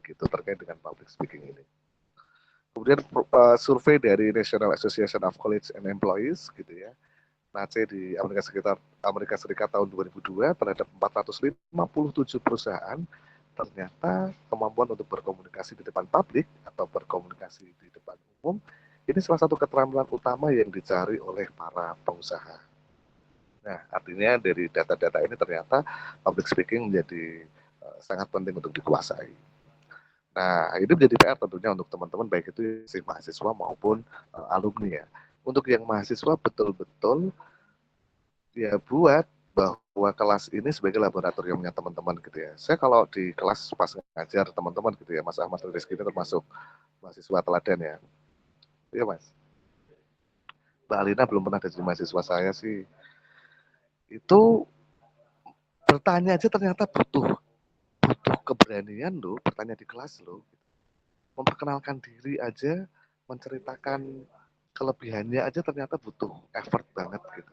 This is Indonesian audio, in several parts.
gitu terkait dengan public speaking ini. Kemudian survei dari National Association of College and Employees gitu ya, NACE di Amerika Serikat tahun 2002 terhadap 457 perusahaan, ternyata kemampuan untuk berkomunikasi di depan publik atau berkomunikasi di depan umum ini salah satu keterampilan utama yang dicari oleh para pengusaha. Nah, artinya dari data-data ini ternyata public speaking menjadi sangat penting untuk dikuasai. Nah, ini menjadi PR tentunya untuk teman-teman baik itu si mahasiswa maupun alumni ya. Untuk yang mahasiswa betul-betul ya buat bahwa kelas ini sebagai laboratoriumnya teman-teman gitu ya. Saya kalau di kelas pas ngajar teman-teman gitu ya, Mas Ahmad Rizky ini termasuk mahasiswa teladan ya. Iya Mas. Mbak Alina belum pernah jadi mahasiswa saya sih. Itu bertanya aja ternyata butuh keberanian loh, bertanya di kelas loh. Memperkenalkan diri aja, menceritakan kelebihannya aja ternyata butuh effort banget gitu.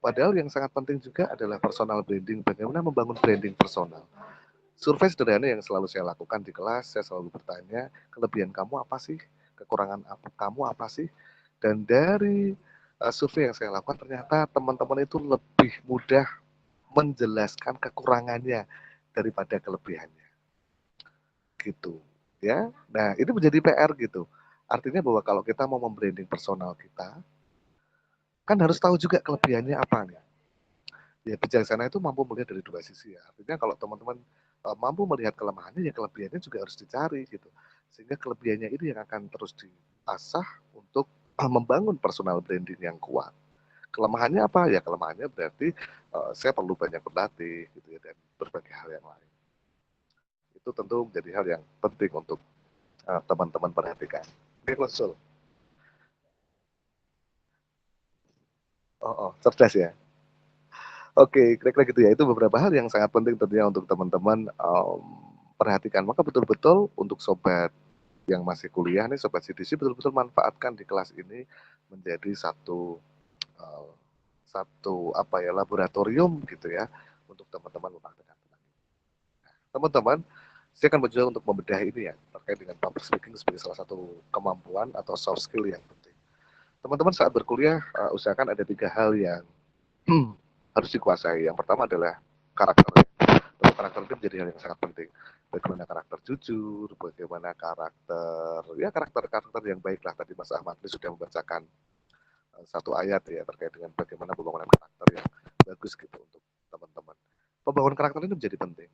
Padahal yang sangat penting juga adalah personal branding, bagaimana membangun branding personal. Survei sederhana yang selalu saya lakukan di kelas, saya selalu bertanya, kelebihan kamu apa sih? Kekurangan kamu apa sih? Dan dari survei yang saya lakukan, ternyata teman-teman itu lebih mudah menjelaskan kekurangannya daripada kelebihannya. Gitu. Ya. Nah, itu menjadi PR gitu. Artinya bahwa kalau kita mau membranding personal kita, kan harus tahu juga kelebihannya apa nih. Ya bijaksana itu mampu melihat dari dua sisi ya. Artinya kalau teman-teman mampu melihat kelemahannya, ya kelebihannya juga harus dicari gitu. Sehingga kelebihannya ini yang akan terus diasah untuk membangun personal branding yang kuat. Kelemahannya apa? Ya kelemahannya berarti saya perlu banyak berlatih gitu ya dan berbagai hal yang lain. Itu tentu menjadi hal yang penting untuk teman-teman perhatikan. Oke, Konsul. Oh, cerdas ya. Oke, kira-kira gitu ya. Itu beberapa hal yang sangat penting tentunya untuk teman-teman perhatikan. Maka betul-betul untuk sobat yang masih kuliah nih, sobat CDC betul-betul manfaatkan di kelas ini menjadi satu uh, apa ya laboratorium gitu ya untuk teman-teman mempraktekkan. Teman-teman, saya akan mencoba untuk membedah ini ya terkait dengan public speaking sebagai salah satu kemampuan atau soft skill yang penting. Teman-teman saat berkuliah usahakan ada 3 hal yang harus dikuasai. Yang pertama adalah karakter. Karakter itu menjadi hal yang sangat penting. Bagaimana karakter jujur, bagaimana karakter yang baik lah. Tadi Mas Ahmad ini sudah membacakan satu ayat ya terkait dengan bagaimana pembangunan karakter yang bagus gitu untuk teman-teman. Pembangunan karakter ini menjadi penting.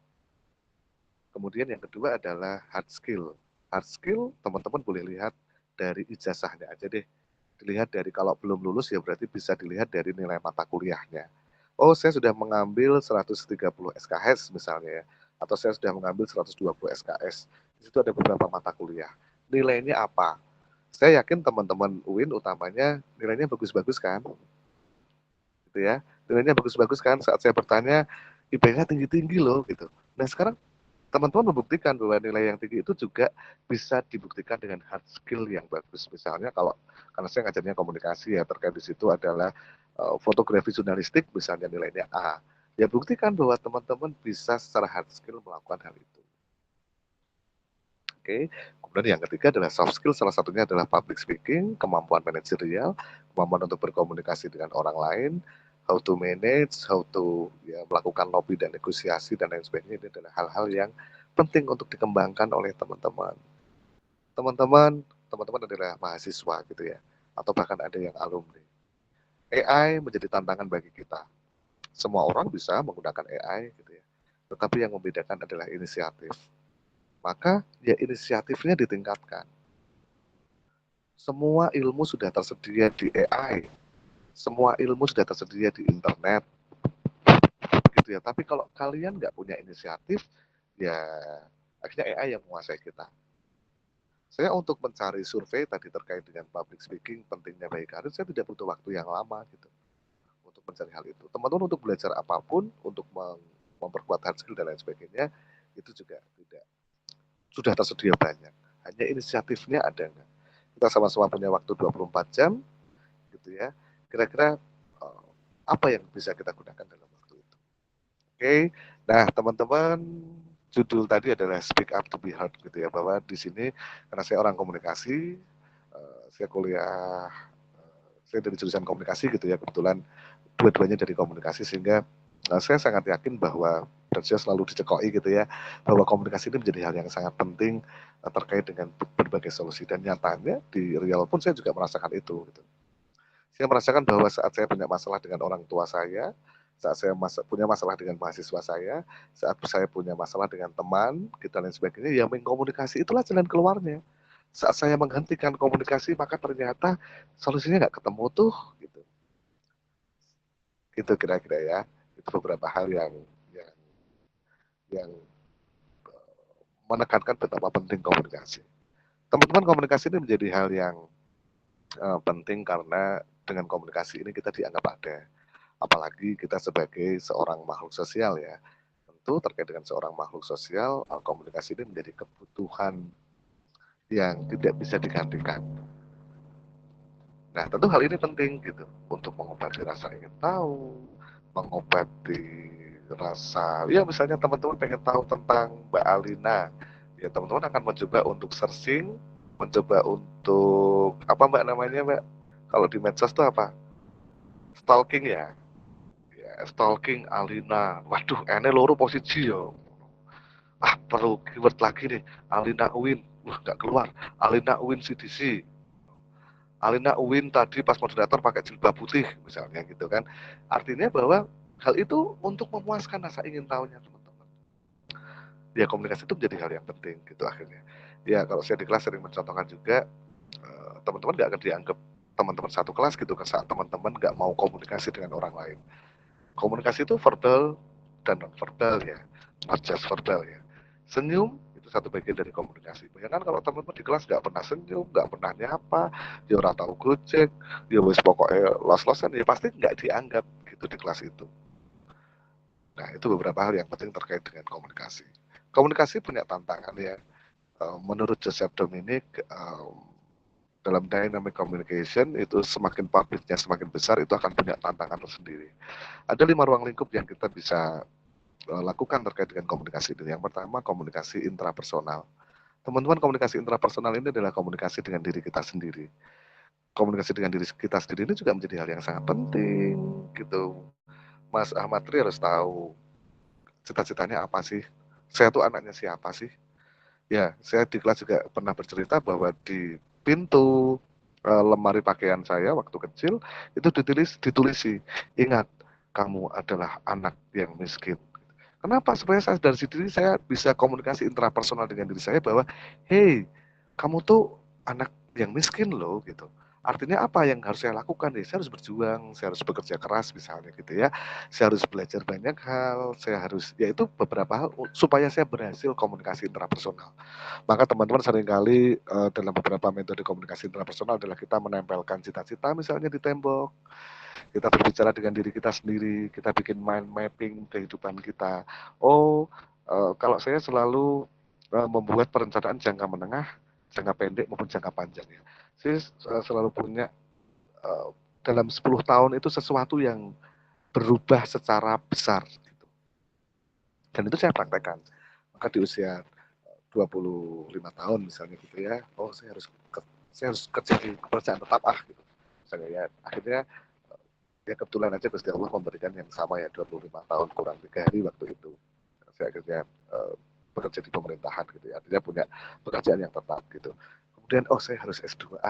Kemudian yang kedua adalah hard skill. Hard skill teman-teman boleh lihat dari ijazahnya aja deh. Dilihat dari kalau belum lulus ya berarti bisa dilihat dari nilai mata kuliahnya. Oh, saya sudah mengambil 130 SKS misalnya ya, atau saya sudah mengambil 120 SKS. Di situ ada beberapa mata kuliah. Nilainya apa? Saya yakin teman-teman UIN utamanya nilainya bagus-bagus kan? Gitu ya. Nilainya bagus-bagus kan saat saya bertanya IPK tinggi-tinggi loh gitu. Nah, sekarang teman-teman membuktikan bahwa nilai yang tinggi itu juga bisa dibuktikan dengan hard skill yang bagus. Misalnya kalau karena saya ngajarnya komunikasi ya terkait di situ adalah fotografi jurnalistik misalnya nilainya A. Ya buktikan bahwa teman-teman bisa secara hard skill melakukan hal itu. Oke. Kemudian yang ketiga adalah soft skill, salah satunya adalah public speaking, kemampuan manajerial, kemampuan untuk berkomunikasi dengan orang lain, how to manage, how to ya, melakukan lobby dan negosiasi dan lain sebagainya. Ini adalah hal-hal yang penting untuk dikembangkan oleh teman-teman. Teman-teman adalah mahasiswa gitu ya, atau bahkan ada yang alumni. AI menjadi tantangan bagi kita. Semua orang bisa menggunakan AI gitu ya. Tetapi yang membedakan adalah inisiatif. Maka ya inisiatifnya ditingkatkan. Semua ilmu sudah tersedia di AI. Semua ilmu sudah tersedia di internet. Gitu ya. Tapi kalau kalian nggak punya inisiatif, ya akhirnya AI yang menguasai kita. Saya untuk mencari survei tadi terkait dengan public speaking, pentingnya bagi karir, saya tidak butuh waktu yang lama gitu untuk mencari hal itu. Teman-teman untuk belajar apapun, untuk memperkuat hard skill dan lain sebagainya, itu juga tidak sudah tersedia banyak. Hanya inisiatifnya ada nggak? Kita sama-sama punya waktu 24 jam, gitu ya. Kira-kira apa yang bisa kita gunakan dalam waktu itu? Oke, nah teman-teman judul tadi adalah Speak Up to Be Heard gitu ya, bahwa di sini karena saya orang komunikasi, saya kuliah, saya dari jurusan komunikasi gitu ya, kebetulan dua-duanya dari komunikasi, sehingga saya sangat yakin bahwa, dan saya selalu dicekoi gitu ya, bahwa komunikasi ini menjadi hal yang sangat penting terkait dengan berbagai solusi, dan nyatanya di real pun saya juga merasakan itu gitu. Saya merasakan bahwa saat saya punya masalah dengan orang tua saya, saat saya punya masalah dengan mahasiswa saya, saat saya punya masalah dengan teman, kita dan sebagainya, ya mengkomunikasi itulah jalan keluarnya. Saat saya menghentikan komunikasi, maka ternyata solusinya nggak ketemu tuh, gitu. Gitu kira-kira ya. Itu beberapa hal yang, yang menekankan betapa penting komunikasi. Teman-teman, komunikasi ini menjadi hal yang penting karena dengan komunikasi ini kita dianggap ada. Apalagi kita sebagai seorang makhluk sosial ya. Tentu terkait dengan seorang makhluk sosial, komunikasi ini menjadi kebutuhan yang tidak bisa digantikan. Nah, tentu hal ini penting gitu untuk mengobati rasa ingin tahu, mengobati rasa, ya misalnya teman-teman pengen tahu tentang Mbak Alina, ya teman-teman akan mencoba untuk searching, mencoba untuk apa Mbak namanya Mbak? Kalau di medsos itu apa? Stalking ya. Ya, stalking Alina. Waduh, ene loro posisi yo. Ah, perlu keyword lagi nih. Alina Uin. Wah, nggak keluar. Alina Uin CDC. Alina Uin tadi pas moderator pakai jilbab putih, misalnya gitu kan. Artinya bahwa hal itu untuk memuaskan rasa ingin tahunya teman-teman. Ya, komunikasi itu menjadi hal yang penting gitu akhirnya. Ya, kalau saya di kelas sering mencontohkan juga, teman-teman nggak akan dianggap teman-teman satu kelas gitu kan saat teman-teman nggak mau komunikasi dengan orang lain. Komunikasi itu verbal dan non verbal ya, not just verbal ya. Senyum itu satu bagian dari komunikasi. Bayangkan kalau teman-teman di kelas nggak pernah senyum, nggak pernah nyapa, dia ora tahu gojek, dia wis pokoknya los-losan, ya pasti nggak dianggap gitu di kelas itu. Nah, itu beberapa hal yang penting terkait dengan komunikasi. Komunikasi punya tantangan ya. Menurut Joseph Dominic, dalam dynamic communication itu semakin publiknya semakin besar, itu akan punya tantangan tersendiri. Ada 5 ruang lingkup yang kita bisa lakukan terkait dengan komunikasi ini. Yang pertama, komunikasi intrapersonal. Teman-teman, komunikasi intrapersonal ini adalah komunikasi dengan diri kita sendiri. Komunikasi dengan diri kita sendiri ini juga menjadi hal yang sangat penting gitu. Mas Ahmad Tri harus tahu cita-citanya apa sih? Saya tuh anaknya siapa sih? Ya, saya di kelas juga pernah bercerita bahwa di pintu lemari pakaian saya waktu kecil itu ditulisi, ingat kamu adalah anak yang miskin. Kenapa? Supaya saya dari sini saya bisa komunikasi intrapersonal dengan diri saya bahwa, hey, kamu tuh anak yang miskin loh gitu. Artinya apa yang harus saya lakukan nih? Saya harus berjuang, saya harus bekerja keras misalnya gitu ya. Saya harus belajar banyak hal, saya harus, yaitu beberapa hal supaya saya berhasil komunikasi intrapersonal. Maka teman-teman seringkali dalam beberapa metode komunikasi intrapersonal adalah kita menempelkan cita-cita misalnya di tembok, kita berbicara dengan diri kita sendiri, kita bikin mind mapping kehidupan kita. Oh, kalau saya selalu membuat perencanaan jangka menengah, jangka pendek maupun jangka panjang ya. Saya selalu punya dalam 10 tahun itu sesuatu yang berubah secara besar gitu. Dan itu saya praktekkan. Maka di usia 25 tahun misalnya gitu ya, oh saya harus kerja di pekerjaan tetap gitu. Misalnya ya, akhirnya ya kebetulan aja Gusti Allah memberikan yang sama ya, 25 tahun kurang 3 hari waktu itu. Saya akhirnya bekerja di pemerintahan gitu ya, artinya punya pekerjaan yang tetap gitu. Kemudian oh saya harus S2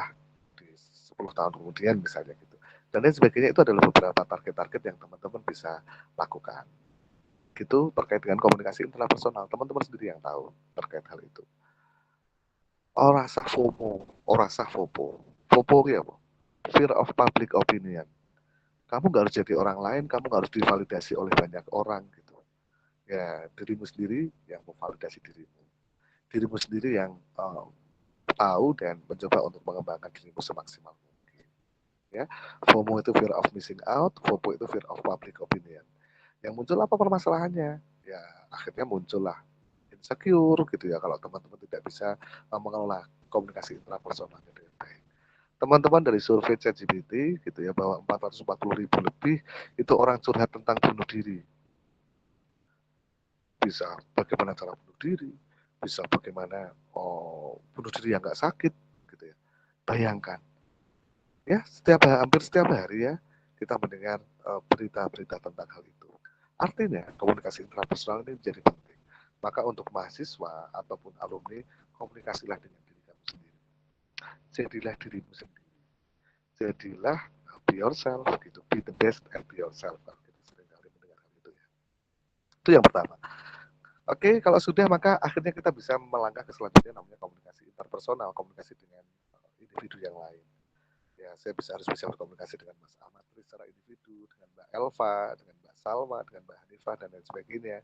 di 10 tahun kemudian misalnya gitu. Dan lain sebagainya, itu adalah beberapa target-target yang teman-teman bisa lakukan. Gitu terkait dengan komunikasi intrapersonal, teman-teman sendiri yang tahu terkait hal itu. Ora sah FOMO, ora sah FOPO. FOPO ya apa? Fear of public opinion. Kamu nggak harus jadi orang lain, kamu nggak harus divalidasi oleh banyak orang gitu. Ya, dirimu sendiri yang memvalidasi dirimu. Dirimu sendiri yang tahu dan mencoba untuk mengembangkan dirimu semaksimal mungkin. Ya, FOMO itu fear of missing out, FOPO itu fear of public opinion. Yang muncul apa permasalahannya? Ya, akhirnya muncullah insecure gitu ya kalau teman-teman tidak bisa mengelola komunikasi intrapersonal dengan baik. Teman-teman, dari survei ChatGPT gitu ya, bahwa 440.000 lebih itu orang curhat tentang bunuh diri. bisa bagaimana cara bunuh diri, bisa bagaimana bunuh diri yang nggak sakit, gitu ya. Bayangkan, ya hampir setiap hari ya kita mendengar berita-berita tentang hal itu. Artinya komunikasi intrapersonal ini menjadi penting. Maka untuk mahasiswa ataupun alumni, komunikasilah dengan diri kamu sendiri. Jadilah dirimu sendiri. Jadilah be yourself gitu. Be the best and be yourself. Kita sering kali mendengar hal itu ya. Itu yang pertama. Oke, kalau sudah maka akhirnya kita bisa melangkah ke selanjutnya namanya komunikasi interpersonal, komunikasi dengan individu yang lain. Ya, saya harus bisa berkomunikasi dengan Mas Ahmad secara individu, dengan Mbak Elva, dengan Mbak Salma, dengan Mbak Hanifah dan lain sebagainya.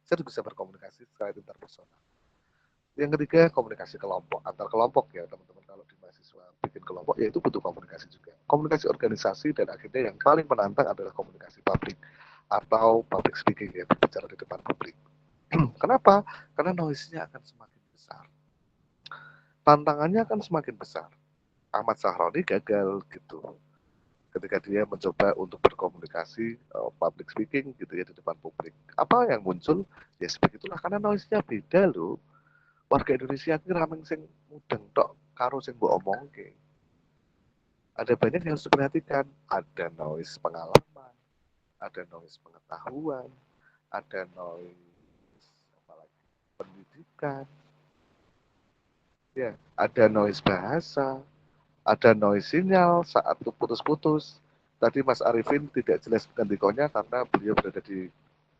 Saya harus bisa berkomunikasi secara interpersonal. Yang ketiga, komunikasi kelompok, antar kelompok ya teman-teman. Kalau di mahasiswa bikin kelompok, ya itu butuh komunikasi juga. Komunikasi organisasi dan akhirnya yang paling menantang adalah komunikasi publik atau public speaking ya, berbicara di depan publik. Kenapa? Karena noise-nya akan semakin besar. Tantangannya akan semakin besar. Ahmad Sahroni gagal gitu ketika dia mencoba untuk berkomunikasi public speaking gitu ya di depan publik. Apa yang muncul? Ya sebegitulah karena noise-nya beda loh. Warga Indonesia ini rameng sing mudeng tok karo sing mbok omongke. Ada banyak yang harus diperhatikan. Ada noise pengalaman, ada noise pengetahuan, ada noise apalagi pendidikan, ya, ada noise bahasa, ada noise sinyal saat itu putus-putus. Tadi Mas Arifin tidak jelas ngendikonya karena beliau berada di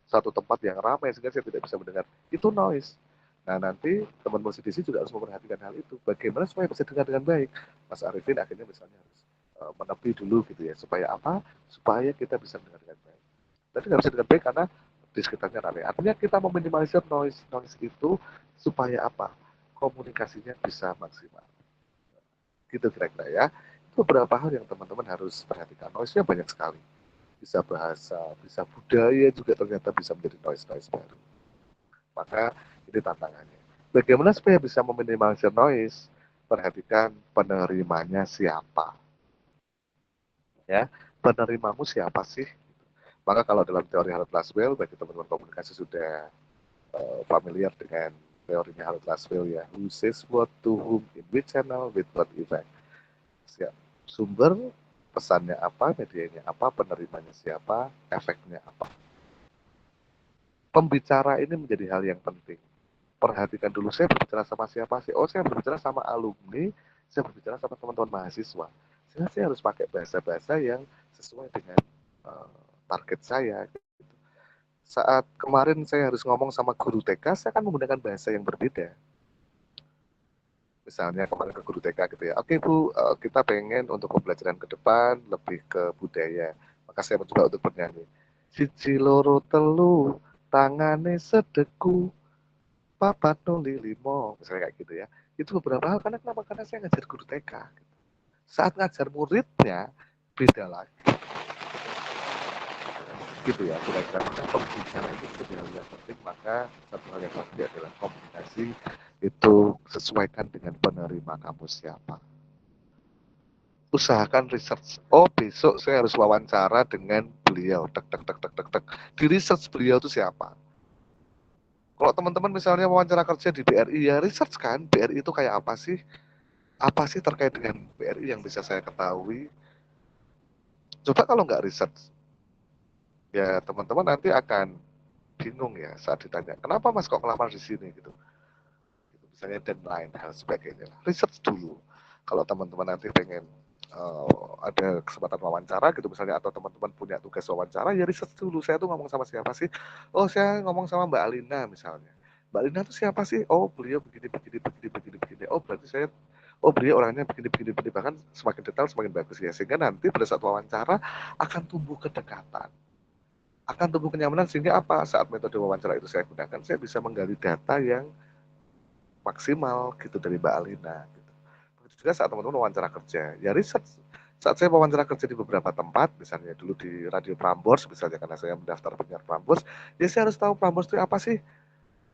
satu tempat yang ramai sehingga saya tidak bisa mendengar. Itu noise. Nah nanti teman musisi juga harus memperhatikan hal itu. Bagaimana supaya bisa dengar dengan baik. Mas Arifin akhirnya misalnya harus menepi dulu gitu ya. Supaya apa? Supaya kita bisa mendengar dengan baik. Tapi nggak bisa dengan baik karena di sekitarnya ramai. Artinya kita meminimalisir noise itu supaya apa? Komunikasinya bisa maksimal. Gitu kira-kira ya. Itu beberapa hal yang teman-teman harus perhatikan. Noise-nya banyak sekali. Bisa bahasa, bisa budaya juga ternyata bisa menjadi noise-noise baru. Maka ini tantangannya. Bagaimana supaya bisa meminimalisir noise? Perhatikan penerimanya siapa. Ya, penerimamu siapa sih? Maka kalau dalam teori Harold Laswell, bagi teman-teman komunikasi sudah familiar dengan teorinya Harold Laswell ya, who says what to whom in which channel with what effect. Siap. Sumber pesannya apa, medianya apa, penerimanya siapa, efeknya apa. Pembicara ini menjadi hal yang penting. Perhatikan dulu saya berbicara sama siapa sih. Oh, saya berbicara sama alumni, saya berbicara sama teman-teman mahasiswa. Sehingga saya harus pakai bahasa-bahasa yang sesuai dengan target saya. Saat kemarin saya harus ngomong sama guru TK, saya akan menggunakan bahasa yang berbeda. Misalnya kemarin ke guru TK gitu ya. Oke Bu, kita pengen untuk pembelajaran ke depan lebih ke budaya. Maka saya mencoba untuk bernyanyi. Siji loro telu, tangane sedeku, papat nuli limo, misalnya kayak gitu ya. Itu beberapa hal karena kenapa? Karena saya ngajar guru TK. Saat ngajar muridnya beda lagi. Gitu ya, kira-kira pembicaraan itu menjadi hal yang penting, maka satu hal yang penting adalah komunikasi itu sesuaikan dengan penerima kamu siapa. Usahakan research. Oh, besok saya harus wawancara dengan beliau. Tek tek tek tek tek tek. Di research beliau itu siapa? Kalau teman-teman misalnya wawancara kerja di BRI, ya research kan, BRI itu kayak apa sih? Apa sih terkait dengan BRI yang bisa saya ketahui? Coba kalau nggak research, ya teman-teman nanti akan bingung ya saat ditanya, kenapa Mas kok ngelamar di sini gitu. Misalnya dan lain hal sebagainya. Research dulu. Kalau teman-teman nanti pengen ada kesempatan wawancara gitu misalnya atau teman-teman punya tugas wawancara ya research dulu. Saya tuh ngomong sama siapa sih? Oh, saya ngomong sama Mbak Alina misalnya. Mbak Alina tuh siapa sih? Oh, beliau begini begini begini begini begini. Oh, berarti saya beliau orangnya begini begini begini, bahkan semakin detail semakin bagus ya. Sehingga nanti pada saat wawancara akan tumbuh kedekatan. Akan tumbuh kenyamanan sehingga apa? Saat metode wawancara itu saya gunakan, saya bisa menggali data yang maksimal gitu dari Mbak Alina. Gitu. Begitu juga saat teman-teman wawancara kerja, ya riset. Saat saya wawancara kerja di beberapa tempat, misalnya dulu di Radio Prambors, misalnya karena saya mendaftar penyiar Prambors, ya saya harus tahu Prambors itu apa sih?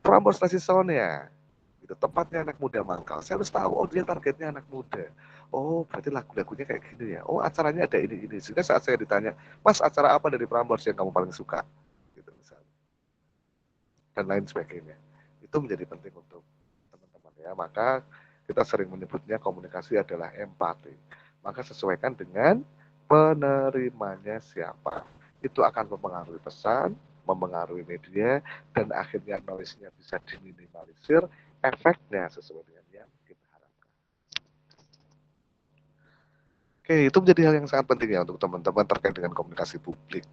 Prambors Sonia. Itu tempatnya anak muda mangkal. Saya harus tahu, oh dia targetnya anak muda. Oh, berarti lagu-lagunya kayak gini ya. Oh, acaranya ada ini. Sehingga saat saya ditanya, Mas, acara apa dari Prambors yang kamu paling suka? Gitu misalnya. dan lain sebagainya. Itu menjadi penting untuk teman-teman ya. Maka kita sering menyebutnya komunikasi adalah empati. Maka sesuaikan dengan penerimanya siapa. Itu akan mempengaruhi pesan, mempengaruhi media, dan akhirnya noise-nya bisa diminimalisir, efeknya sesuai dengan yang kita harapkan. Oke, itu menjadi hal yang sangat penting ya untuk teman-teman terkait dengan komunikasi publik.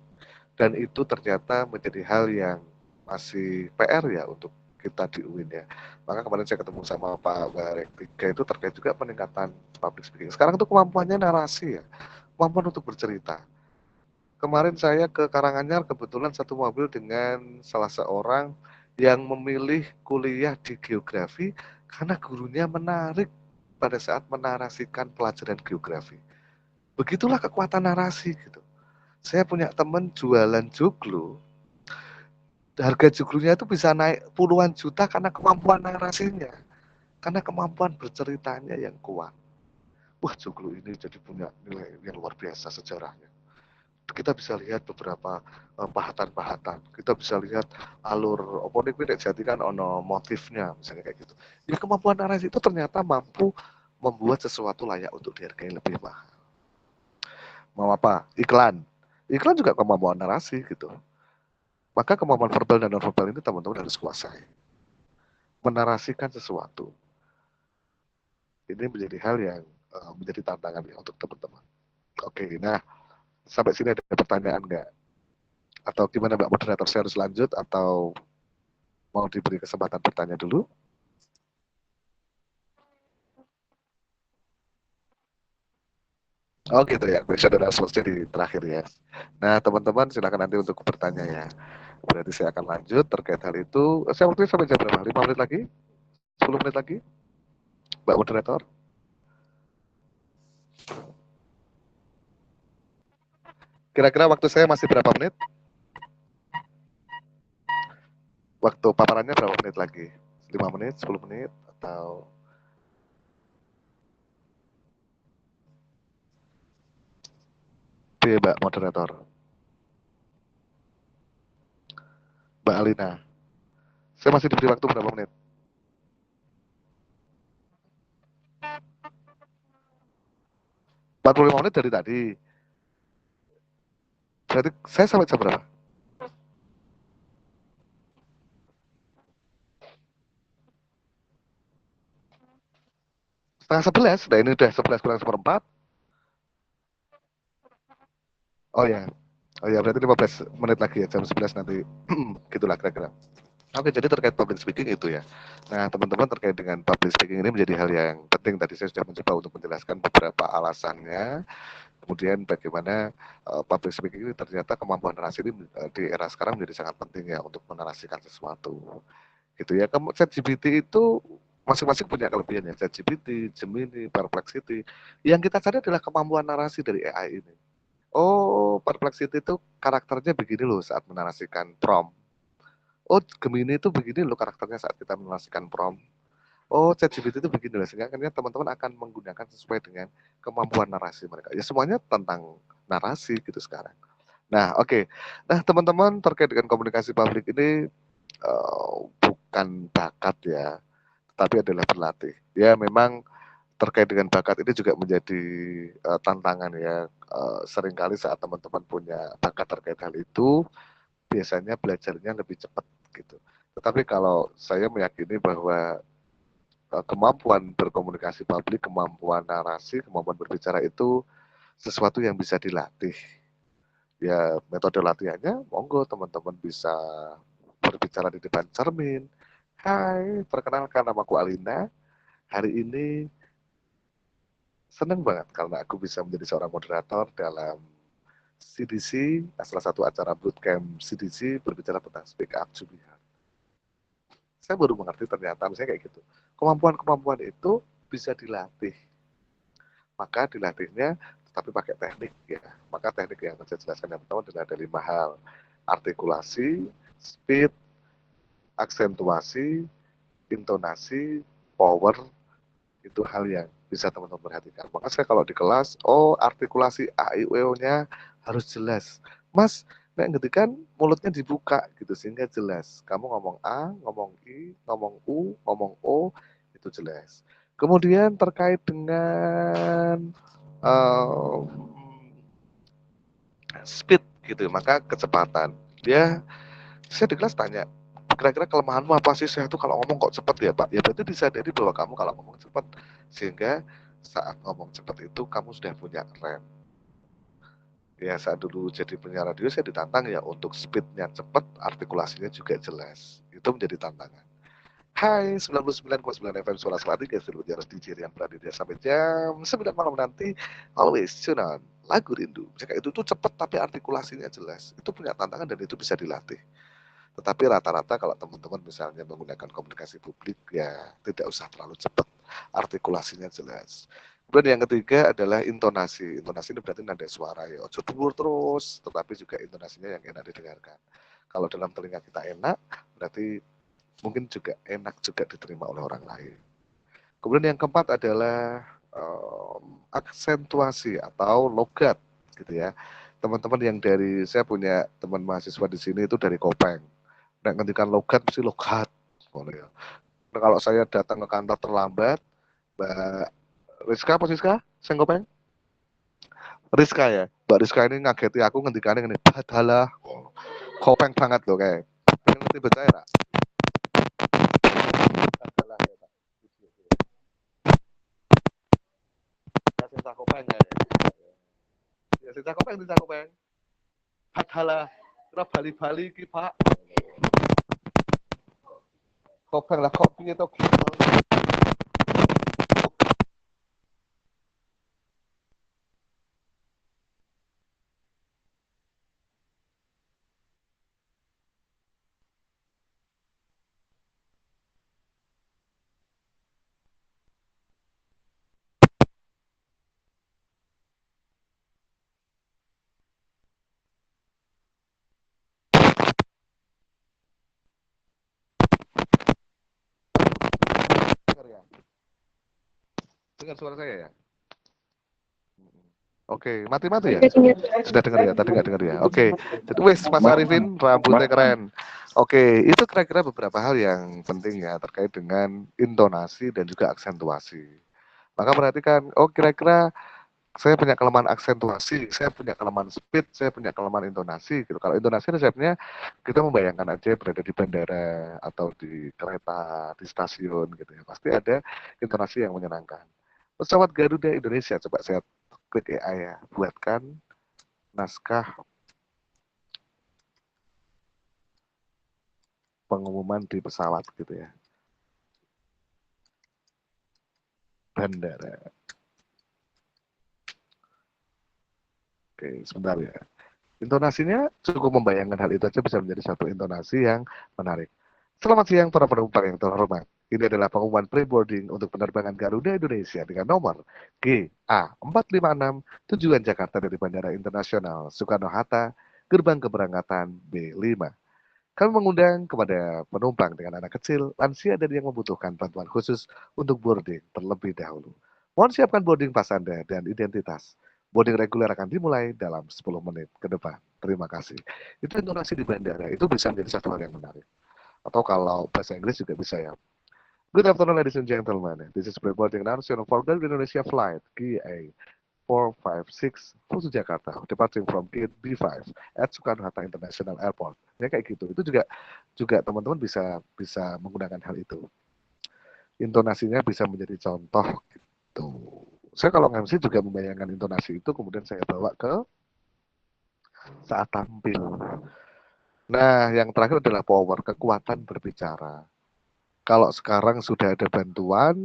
Dan itu ternyata menjadi hal yang masih PR ya untuk kita di UIN ya. Maka kemarin saya ketemu sama Pak Barek Tiga itu terkait juga peningkatan public speaking. Sekarang itu kemampuannya narasi ya, kemampuan untuk bercerita. Kemarin saya ke Karanganyar kebetulan satu mobil dengan salah seorang yang memilih kuliah di geografi karena gurunya menarik pada saat menarasikan pelajaran geografi. Begitulah kekuatan narasi gitu. Saya punya teman jualan joglo, harga joglonya itu bisa naik puluhan juta karena kemampuan narasinya, karena kemampuan berceritanya yang kuat. Wah, joglo ini jadi punya nilai yang luar biasa sejarahnya. Kita bisa lihat beberapa pahatan-pahatan. Kita bisa lihat alur oponik ini jadi kan ono motifnya, misalnya kayak gitu. Ya kemampuan narasi itu ternyata mampu membuat sesuatu layak untuk dihargai lebih mahal. Mau apa? Iklan. Iklan juga kemampuan narasi gitu. Maka kemampuan verbal dan non-verbal ini teman-teman harus kuasai. Menarasikan sesuatu. Ini menjadi hal yang menjadi tantangan ya untuk teman-teman. Oke, nah sampai sini ada pertanyaan nggak? Atau gimana Mbak Moderator, saya harus lanjut atau mau diberi kesempatan bertanya dulu? Oh gitu ya, question dan answer di terakhir ya. Nah teman-teman silakan nanti untuk bertanya ya. Berarti saya akan lanjut terkait hal itu. Saya waktu sampai jam berapa? 5 menit lagi? 10 menit lagi? Mbak Moderator? Kira-kira waktu saya masih berapa menit? Waktu paparannya berapa menit lagi? 5 menit, 10 menit, atau... Oke, Mbak Moderator. Mbak Alina. Saya masih diberi waktu berapa menit? 45 menit dari tadi. Berarti saya sampai jam berapa? Setengah 11. Nah ini udah 11 kurang seperempat. Oh ya. Oh ya, berarti 15 menit lagi ya, jam 11 nanti. Gitulah kira-kira. Oke, jadi terkait public speaking itu ya. Nah, teman-teman terkait dengan public speaking ini menjadi hal yang penting. Tadi saya sudah mencoba untuk menjelaskan beberapa alasannya. Kemudian bagaimana public speaking ini ternyata kemampuan narasi ini di era sekarang menjadi sangat penting ya untuk menarasikan sesuatu. Gitu ya. ChatGPT itu masing-masing punya kelebihan ya. ChatGPT, Gemini, Perplexity. Yang kita cari adalah kemampuan narasi dari AI ini. Oh, Perplexity itu karakternya begini loh saat menarasikan prompt. Oh, Gemini itu begini loh karakternya saat kita menarasikan prompt. Oh, ChatGPT itu begini loh. Sehingga akhirnya teman-teman akan menggunakan sesuai dengan kemampuan narasi mereka. Ya semuanya tentang narasi gitu sekarang. Nah, oke. Nah, teman-teman terkait dengan komunikasi publik ini bukan bakat ya, tapi adalah berlatih. Ya, memang terkait dengan bakat ini juga menjadi tantangan ya. Seringkali saat teman-teman punya bakat terkait hal itu, biasanya belajarnya lebih cepat gitu. Tetapi kalau saya meyakini bahwa kemampuan berkomunikasi publik, kemampuan narasi, kemampuan berbicara itu sesuatu yang bisa dilatih. Ya metode latihannya, monggo teman-teman bisa berbicara di depan cermin. Hai, perkenalkan namaku Alina. Hari ini senang banget karena aku bisa menjadi seorang moderator dalam CDC, salah satu acara bootcamp CDC berbicara tentang speak up to be heard. Saya baru mengerti ternyata misalnya kayak gitu. Kemampuan-kemampuan itu bisa dilatih. Maka dilatihnya tapi pakai teknik ya. Maka teknik yang saya jelaskan yang pertama adalah ada 5 hal. Artikulasi, speed, aksentuasi, intonasi, power, itu hal yang bisa teman-teman perhatikan. Maka saya kalau di kelas, oh artikulasi A, I, U, nya harus jelas. Mas, Nek ngedikan mulutnya dibuka gitu sehingga jelas. Kamu ngomong A, ngomong I, ngomong U, ngomong O, itu jelas. Kemudian terkait dengan um, speed gitu, maka kecepatan. Saya di kelas tanya, kira-kira kelemahanmu apa sih? Saya tuh kalau ngomong kok cepet ya Pak? Ya berarti disadari bahwa kamu kalau ngomong cepet, sehingga saat ngomong cepet itu kamu sudah punya rem. Ya saat dulu jadi penyiar radio saya ditantang ya untuk speednya cepat, artikulasinya juga jelas. Itu menjadi tantangan. Hai 99,9 FM Suara Selatiga seluruh jarang DJ yang berada di sampai jam 9 malam nanti. Always tune on lagu rindu. Jika itu tuh cepat tapi artikulasinya jelas. Itu punya tantangan dan itu bisa dilatih. Tetapi rata-rata kalau teman-teman misalnya menggunakan komunikasi publik ya tidak usah terlalu cepat. Artikulasinya jelas. Kemudian yang ketiga adalah intonasi. Intonasi ini berarti nada suara ya. Ojo dhuwur terus, tetapi juga intonasinya yang enak didengarkan. Kalau dalam telinga kita enak, berarti mungkin juga enak juga diterima oleh orang lain. Kemudian yang keempat adalah aksentuasi atau logat gitu ya. Teman-teman yang dari saya punya teman mahasiswa di sini itu dari Kopeng. Nah, ngendikan logat mesti logat. Ya. Nah, kalau saya datang ke kantor terlambat, Mbak Rizka apa Rizka? Saya Kopeng? Rizka ya. Mbak Rizka ini ngageti aku ngendikannya ini badalah. Kopeng banget loh kayak. Ngerti baca ya, Pak? Badalah ya, Pak. Saya Kopeng ya. Ya, saya Kopeng, saya Kopeng. Badalah. Kira Bali-Bali ki, Pak. Kopeng lah kok piye to. Dengar ya? Dengar suara saya ya? Oke, mati-mati ya? Sudah dengar ya? Tadi nggak dengar ya? Oke, jadi wes Mas Arifin rambutnya keren. Oke, itu kira-kira beberapa hal yang penting ya terkait dengan intonasi dan juga aksentuasi. Maka perhatikan, oh kira-kira saya punya kelemahan aksentuasi, saya punya kelemahan speed, saya punya kelemahan intonasi gitu. Kalau intonasi resepnya kita membayangkan aja berada di bandara atau di kereta, di stasiun gitu ya. Pasti ada intonasi yang menyenangkan. Pesawat Garuda Indonesia, coba saya klik AI ya, buatkan naskah pengumuman di pesawat gitu ya. Bandara. Oke, sebentar ya. Intonasinya cukup membayangkan hal itu aja bisa menjadi satu intonasi yang menarik. Selamat siang para penumpang yang terhormat. Ini adalah pengumuman pre-boarding untuk penerbangan Garuda Indonesia dengan nomor GA456 tujuan Jakarta dari Bandara Internasional Soekarno-Hatta, gerbang keberangkatan B5. Kami mengundang kepada penumpang dengan anak kecil, lansia dan yang membutuhkan bantuan khusus untuk boarding terlebih dahulu. Mohon siapkan boarding pass Anda dan identitas. Boarding reguler akan dimulai dalam 10 menit ke depan. Terima kasih. Itu intonasi di bandara, itu bisa menjadi satu hal yang menarik. Atau kalau bahasa Inggris juga bisa ya. Good afternoon ladies and gentlemen. This is pre-boarding announcement for Garuda Indonesia flight GA 456 to Jakarta, departing from gate B5 at Soekarno-Hatta International Airport. Ya kayak gitu. Itu juga juga teman-teman bisa bisa menggunakan hal itu. Intonasinya bisa menjadi contoh gitu. Saya kalau MC juga membayangkan intonasi itu kemudian saya bawa ke saat tampil. Nah, yang terakhir adalah power, kekuatan berbicara. Kalau sekarang sudah ada bantuan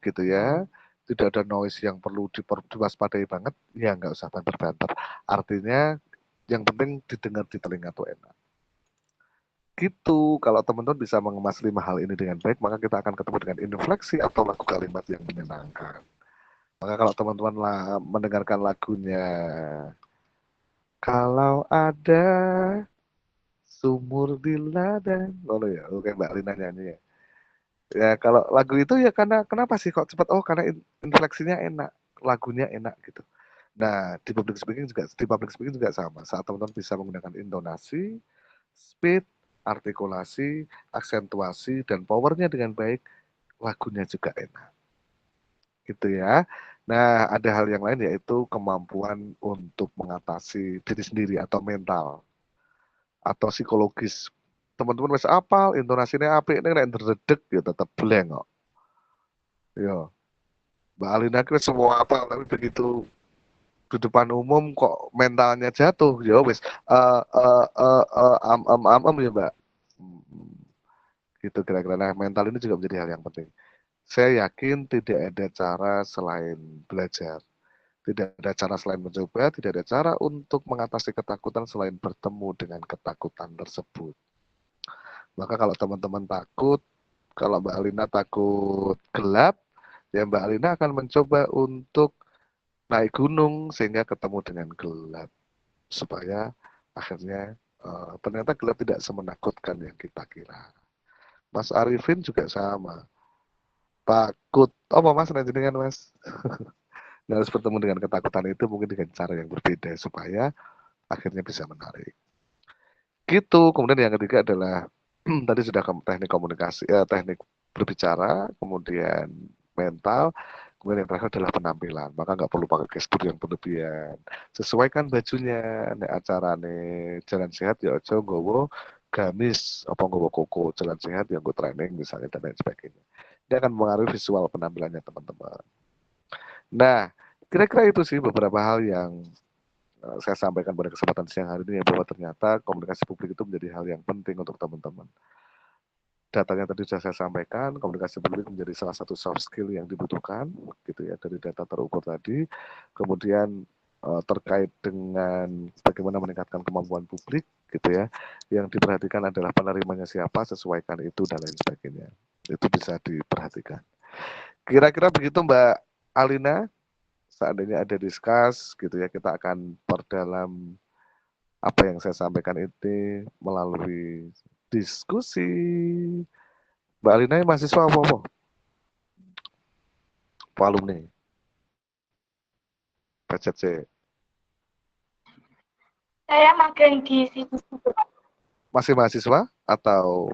gitu ya, tidak ada noise yang perlu diwaspadai banget, ya nggak usah banter-banter. Artinya yang penting didengar di telinga tuh enak. Gitu, kalau teman-teman bisa mengemas 5 hal ini dengan baik, maka kita akan ketemu dengan infleksi atau lagu kalimat yang menyenangkan. Maka kalau teman-teman mendengarkan lagunya, kalau ada sumur di ladang, oh ya, oke Mbak Rina nyanyi ya. Ya kalau lagu itu ya karena kenapa sih kok cepat? Oh karena infleksinya enak, lagunya enak gitu. Nah, di public speaking juga sama. Saat teman-teman bisa menggunakan intonasi, speed, artikulasi, aksentuasi, dan powernya dengan baik, lagunya juga enak. Gitu ya. Nah, ada hal yang lain yaitu kemampuan untuk mengatasi diri sendiri atau mental atau psikologis. Teman-teman wis apal, intonasinya apik ning nek ndredeg ya tetep blank kok. Ya, Mbak Alina kira semua apa tapi begitu di depan umum kok mentalnya jatuh ya wis ya Mbak. Hmm, gitu kira-kira. Nah, mental ini juga menjadi hal yang penting. Saya yakin tidak ada cara selain belajar. Tidak ada cara selain mencoba, tidak ada cara untuk mengatasi ketakutan selain bertemu dengan ketakutan tersebut. Maka kalau teman-teman takut, kalau Mbak Alina takut gelap, ya Mbak Alina akan mencoba untuk naik gunung sehingga ketemu dengan gelap. Supaya akhirnya ternyata gelap tidak semenakutkan yang kita kira. Mas Arifin juga sama. Takut. Oh, Mas, nanti dengan Mas. Nah, harus bertemu dengan ketakutan itu mungkin dengan cara yang berbeda supaya akhirnya bisa menarik. Gitu. Kemudian yang ketiga adalah tadi sudah teknik komunikasi, teknik berbicara, kemudian mental, kemudian yang terakhir adalah penampilan. Maka nggak perlu pakai gestur yang berlebihan. Sesuaikan bajunya. Nek acara nih jalan sehat ya ojo nggowo gamis apa nggowo koko jalan sehat yang gue training misalnya dan lain sebagainya. Dia akan mengaruhi visual penampilannya teman-teman. Nah, kira-kira itu sih beberapa hal yang saya sampaikan pada kesempatan siang hari ini ya bahwa ternyata komunikasi publik itu menjadi hal yang penting untuk teman-teman. Datanya tadi sudah saya sampaikan, komunikasi publik menjadi salah satu soft skill yang dibutuhkan, gitu ya, dari data terukur tadi. Kemudian terkait dengan bagaimana meningkatkan kemampuan publik, gitu ya, yang diperhatikan adalah penerimanya siapa, sesuaikan itu dan lain sebagainya. Itu bisa diperhatikan. Kira-kira begitu Mbak Alina, seandainya ada diskus, gitu ya, kita akan perdalam apa yang saya sampaikan ini melalui diskusi. Mbak Alina ini mahasiswa apa? Apa alumni? PCC. Saya magang di situ. Masih mahasiswa atau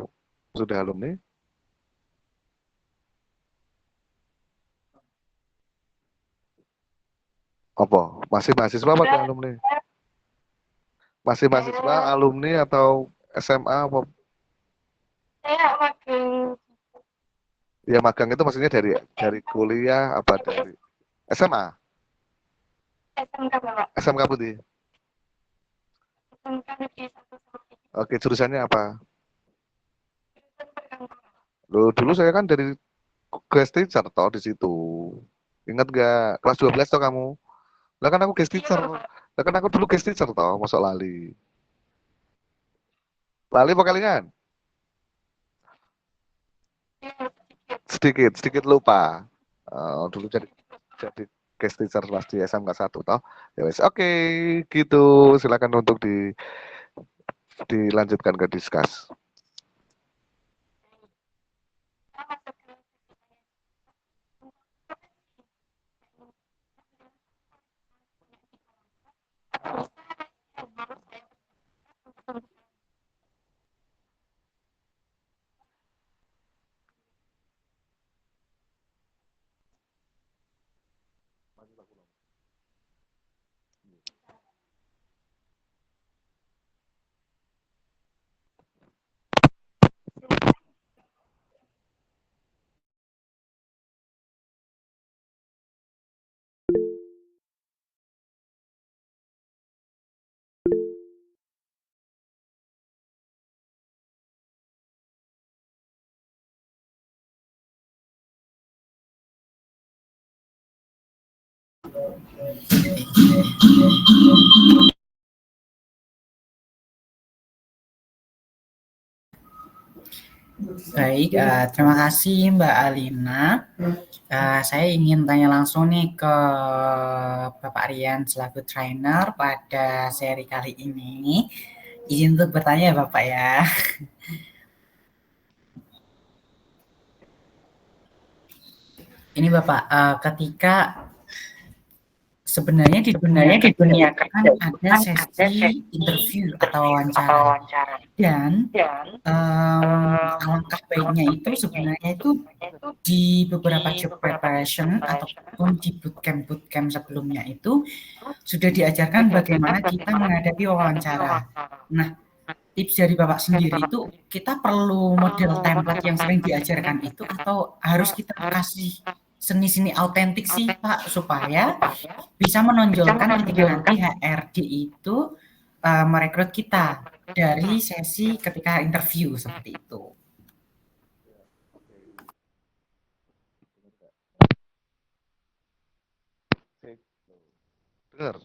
sudah alumni? Apa? Masih mahasiswa apa alumni? Masih mahasiswa, alumni atau SMA apa? Saya magang. Ya magang itu maksudnya dari kuliah apa dari SMA? SMK Bapak. SMK Putih. SMK Negeri 1 sama 3. Oke, jurusannya apa? Jurusan perkantoran. Loh, dulu saya kan dari guest teacher toh di situ. Ingat gak? Kelas 12 toh kamu? Lah kan aku guest teacher. Lah kan aku dulu guest teacher toh, masuk lali. Lali apa kalingan? Sedikit lupa. Dulu jadi guest teacher kelas di SMK 1 toh. Ya wes, oke, gitu. Silakan untuk dilanjutkan ke diskus. Baik, terima kasih Mbak Alina. Saya ingin tanya langsung nih ke Bapak Rian selaku trainer pada seri kali ini. Izin untuk bertanya Bapak ya. Ini Bapak, ketika Sebenarnya di dunia kerja itu kan ada sesi interview atau wawancara. Dan alangkah baiknya itu sebenarnya itu di beberapa job preparation ataupun di bootcamp sebelumnya itu sudah diajarkan bagaimana kita menghadapi wawancara. Nah, tips dari Bapak sendiri itu kita perlu model template yang sering diajarkan itu atau harus kita kasih seni-seni autentik sih Pak supaya bisa menonjolkan ketika nanti HRD itu merekrut kita dari sesi ketika interview seperti itu. Dengar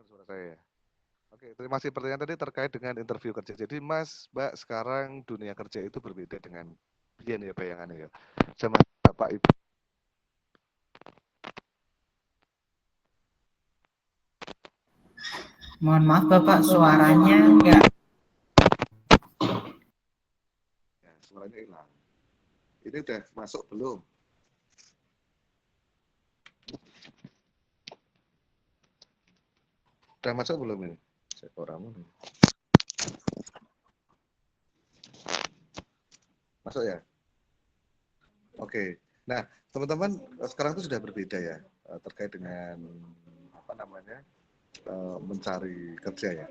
suara saya ya. Oke, terima kasih pertanyaan tadi terkait dengan interview kerja. Jadi Mas, Mbak, sekarang dunia kerja itu berbeda dengan biyen ya bayangannya ya. Sama Bapak Ibu. Mohon maaf Bapak, suaranya enggak. Ya, suaranya hilang. Ini udah masuk belum? Udah masuk belum ini? Saya orang nih. Masuk ya? Oke. Nah, teman-teman sekarang itu sudah berbeda ya terkait dengan apa namanya mencari kerja ya.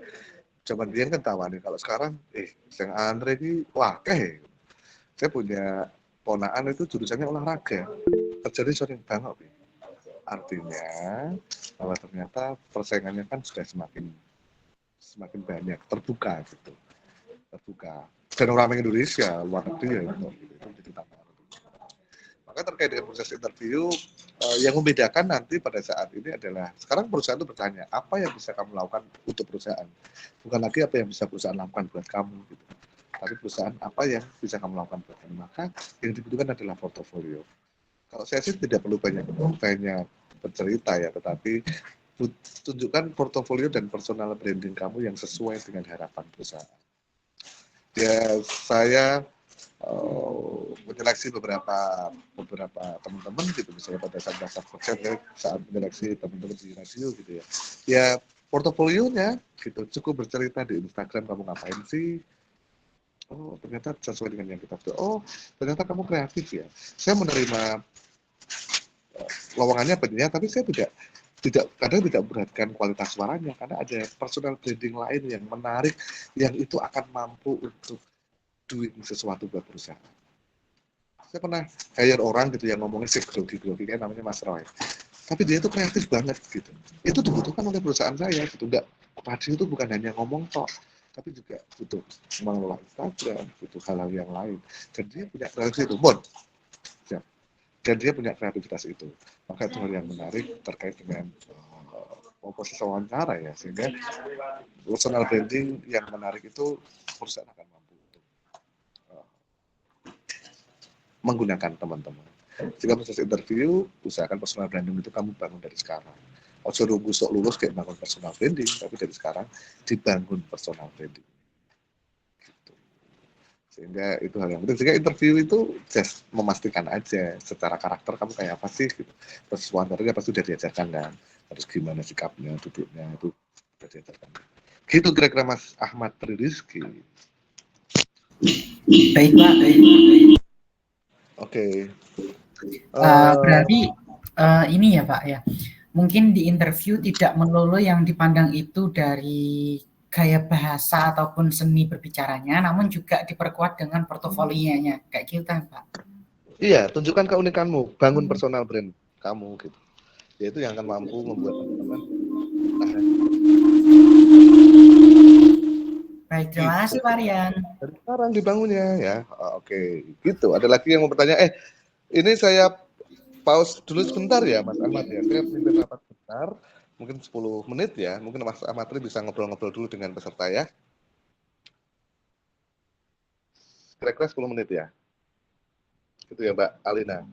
Zaman dia kan tawani kalau sekarang yang Andre ini wah saya punya ponaan itu jurusannya olahraga kerjanya sering banget. Artinya bahwa ternyata persaingannya kan sudah semakin banyak terbuka gitu. Terbuka. Dan orang Indonesia luar negeri ya itu jadi tantangan. Maka terkait dengan proses interview yang membedakan nanti pada saat ini adalah sekarang perusahaan itu bertanya apa yang bisa kamu lakukan untuk perusahaan, bukan lagi apa yang bisa perusahaan lakukan buat kamu gitu. Tapi perusahaan apa yang bisa kamu lakukan buat kamu. Maka yang dibutuhkan adalah portofolio. Kalau saya sih tidak perlu banyak bercerita ya, tetapi tunjukkan portofolio dan personal branding kamu yang sesuai dengan harapan perusahaan. Ya, saya menyeleksi beberapa teman-teman gitu, misalnya pada saat saat menyeleksi teman-teman di radio gitu ya. Ya, portofolionya gitu, cukup bercerita di Instagram kamu ngapain sih. Oh, ternyata sesuai dengan yang kita butuh. Oh, ternyata kamu kreatif ya. Saya menerima lowongannya banyak, tapi saya kadang tidak memperhatikan kualitas suaranya karena ada personal branding lain yang menarik yang itu akan mampu untuk doing sesuatu buat perusahaan. Saya pernah hire orang gitu yang ngomongin sih grogi kan namanya Mas Roy. Tapi dia itu kreatif banget gitu. Itu dibutuhkan oleh perusahaan saya gitu. Enggak, radio itu bukan hanya ngomong tok, tapi juga butuh mengelola Instagram, butuh hal-hal yang lain. Dan dia punya kreativitas itu, dan dia punya kreativitas itu. Maka itu hal yang menarik terkait dengan posisi wawancara ya, sehingga personal branding yang menarik itu perusahaan akan mampu untuk menggunakan teman-teman. Jika proses interview, usahakan personal branding itu kamu bangun dari sekarang. Ojo nunggu sok lulus kayak bangun personal branding, tapi dari sekarang dibangun personal branding. Gitu. Sehingga itu hal yang penting. Sehingga interview itu just memastikan aja secara karakter kamu kayak apa sih. Gitu. Terus wawancaranya pasti sudah diajarkan kan. Harus gimana sikapnya, duduknya itu sudah diajarkan. Gitu kira-kira Mas Ahmad Rizky. Baik Pak. Oke. Berarti ini ya Pak ya. Mungkin di interview tidak melulu yang dipandang itu dari gaya bahasa ataupun seni berbicaranya, namun juga diperkuat dengan portofolionya, kayak gitu kan Pak? Iya, tunjukkan keunikanmu, bangun personal brand kamu gitu. Yaitu yang akan mampu membuat teman-teman. Baik, terima kasih Pak Rian. Dari sekarang dibangunnya ya. Oke, gitu. Ada lagi yang mau bertanya? Ini saya pause dulu sebentar ya Mas Ahmad ya. Saya pimpin rapat sebentar, mungkin 10 menit ya. Mungkin Mas Ahmad bisa ngobrol-ngobrol dulu dengan peserta ya. Kira-kira 10 menit ya. Gitu ya Mbak Alina.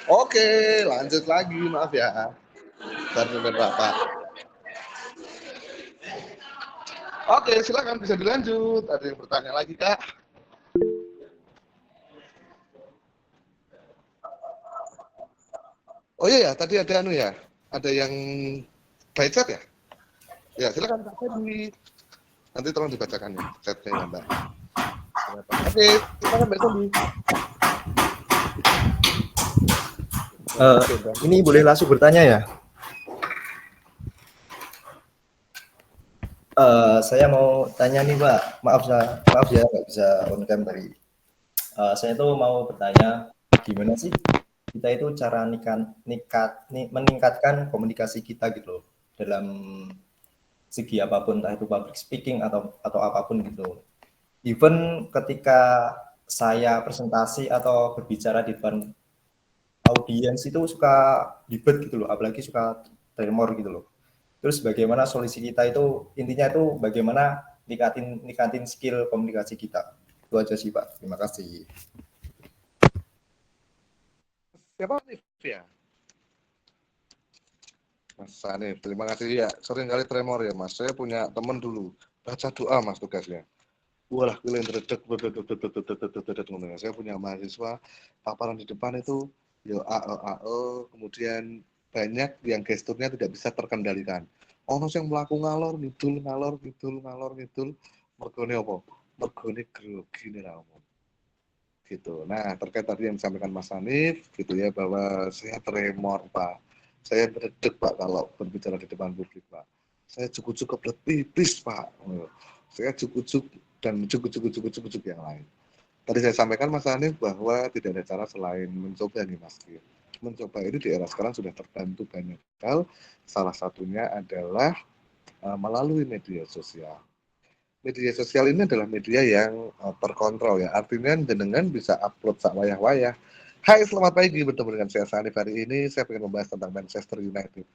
Oke, lanjut lagi, maaf ya. Bentar, Bapak. Oke, silakan bisa dilanjut. Ada yang bertanya lagi, Kak? Oh iya ya, tadi ada ya. Ada yang by chat ya? Ya, silakan Kak Febi. Nanti tolong dibacakan ya chatnya ya, Mbak. Oke, silakan Mbak Febi. Ini boleh langsung bertanya ya? Saya mau tanya nih Pak, maaf ya nggak bisa on cam tadi. Saya tuh mau bertanya, gimana sih kita itu cara meningkatkan komunikasi kita gitu loh, dalam segi apapun, entah itu public speaking atau apapun gitu. Even ketika saya presentasi atau berbicara di depan audiens itu suka ribet gitu loh, apalagi suka tremor gitu loh. Terus bagaimana solusi kita itu, intinya itu bagaimana ningkatin skill komunikasi kita. Itu aja sih Pak, terima kasih. Siapa nih ya? Mas Sanif, terima kasih ya. Sering kali tremor ya Mas. Saya punya teman dulu, baca doa Mas tugasnya. Walah, kalian redek, saya punya mahasiswa paparan di depan itu, yo kemudian banyak yang gesturnya tidak bisa terkendalikan. Ono yang melaku ngalor ngidul, mergone apa? Mergone grogi nih lah omong. Gitu. Nah, terkait tadi yang disampaikan Mas Hanif, gitu ya, bahwa saya tremor, Pak. Saya meredek, Pak, kalau berbicara di depan publik, Pak. Saya cukup-cukup pipis, Pak. Saya cukup-cukup dan cukup-cukup yang lain. Tadi saya sampaikan Mas Hanif bahwa tidak ada cara selain mencoba nih Mas. Mencoba ini di era sekarang sudah terbantu banyak hal. Salah satunya adalah melalui media sosial. Media sosial ini adalah media yang terkontrol ya. Artinya jenengan bisa upload sak wayah-wayah. Hai, selamat pagi, bertemu dengan saya Sanif hari ini. Saya ingin membahas tentang Manchester United.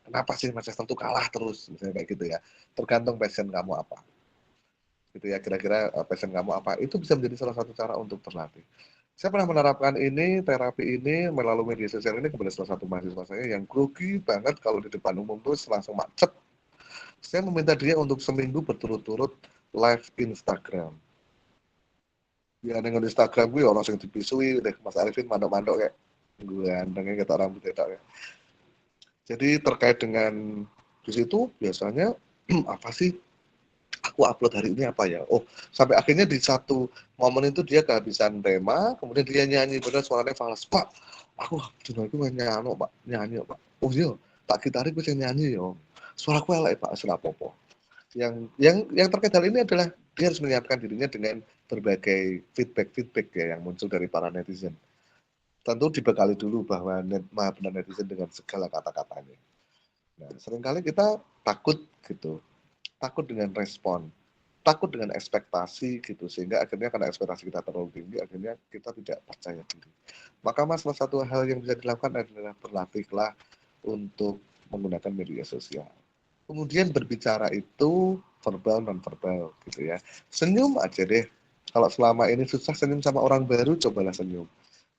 Kenapa sih Manchester itu kalah terus? Misalnya kayak gitu ya. Tergantung passion kamu apa. Gitu ya, kira-kira passion kamu apa. Itu bisa menjadi salah satu cara untuk berlatih. Saya pernah menerapkan ini, terapi ini melalui media sosial ini kepada salah satu mahasiswa saya yang grogi banget kalau di depan umum terus langsung macet. Saya meminta dia untuk seminggu berturut-turut live Instagram. Ya dengan Instagram gue orang sing dipisui deh Mas Arifin mandok-mandok kayak gue gandengnya kata rambut ya. Jadi terkait dengan di situ biasanya apa sih aku upload hari ini apa ya? Oh, sampai akhirnya di satu momen itu dia kehabisan tema, kemudian dia nyanyi bener suaranya fals. Pak, aku dino iku nyanyi, Pak. Oh iya, tak gitarik gue nyanyi yo. Suaraku elek Pak, ora apa-apa. Yang terkait hal ini adalah dia harus menyiapkan dirinya dengan berbagai feedback ya yang muncul dari para netizen. Tentu dibekali dulu bahwa maha benar netizen dengan segala kata-katanya. Nah, seringkali kita takut gitu, takut dengan respon, takut dengan ekspektasi gitu, sehingga akhirnya karena ekspektasi kita terlalu tinggi, akhirnya kita tidak percaya diri. Maka Mas, salah satu hal yang bisa dilakukan adalah berlatihlah untuk menggunakan media sosial. Kemudian berbicara itu verbal non verbal gitu ya. Senyum aja deh. Kalau selama ini susah senyum sama orang baru, cobalah senyum.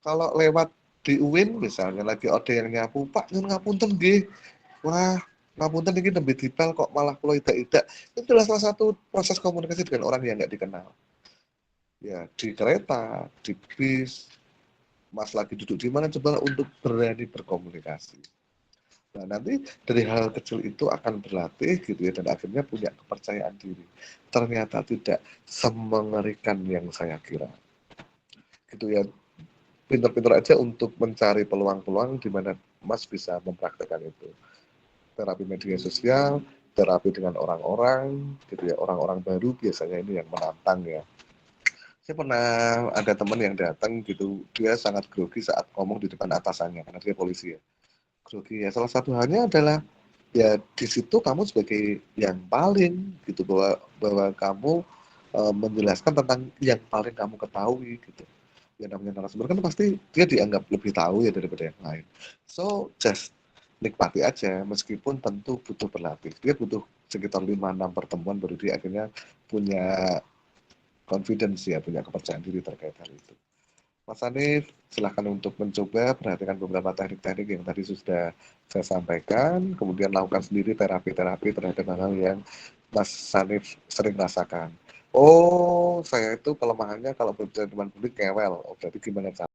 Kalau lewat di UIN misalnya lagi ada yang nyapu, Pak nyun ngapunten nggih. Wah, ngapunten iki nembe dipel kok malah kula idak-idak. Itu adalah salah satu proses komunikasi dengan orang yang nggak dikenal. Ya, di kereta, di bis, Mas lagi duduk di mana coba untuk berani berkomunikasi. Nah, nanti dari hal kecil itu akan berlatih gitu ya dan akhirnya punya kepercayaan diri. Ternyata tidak semengerikan yang saya kira. Gitu ya. Pintar-pintar aja untuk mencari peluang-peluang di mana Mas bisa mempraktekkan itu. Terapi media sosial, terapi dengan orang-orang, gitu ya. Orang-orang baru biasanya ini yang menantang ya. Saya pernah ada teman yang datang gitu, dia sangat grogi saat ngomong di depan atasannya karena dia polisi ya. Grogi ya. Salah satu halnya adalah ya di situ kamu sebagai yang paling gitu bahwa kamu menjelaskan tentang yang paling kamu ketahui gitu. Ya namanya narasumber kan pasti dia dianggap lebih tahu ya daripada yang lain. So just nikmati aja meskipun tentu butuh berlatih. Dia butuh sekitar 5-6 pertemuan baru dia akhirnya punya confidence ya, punya kepercayaan diri terkait hal itu. Mas Hanif, silahkan untuk mencoba perhatikan beberapa teknik-teknik yang tadi sudah saya sampaikan, kemudian lakukan sendiri terapi-terapi terhadap hal yang Mas Hanif sering rasakan. Oh, saya itu kelemahannya kalau berbicara depan publik ngewel. Oh, berarti gimana cara?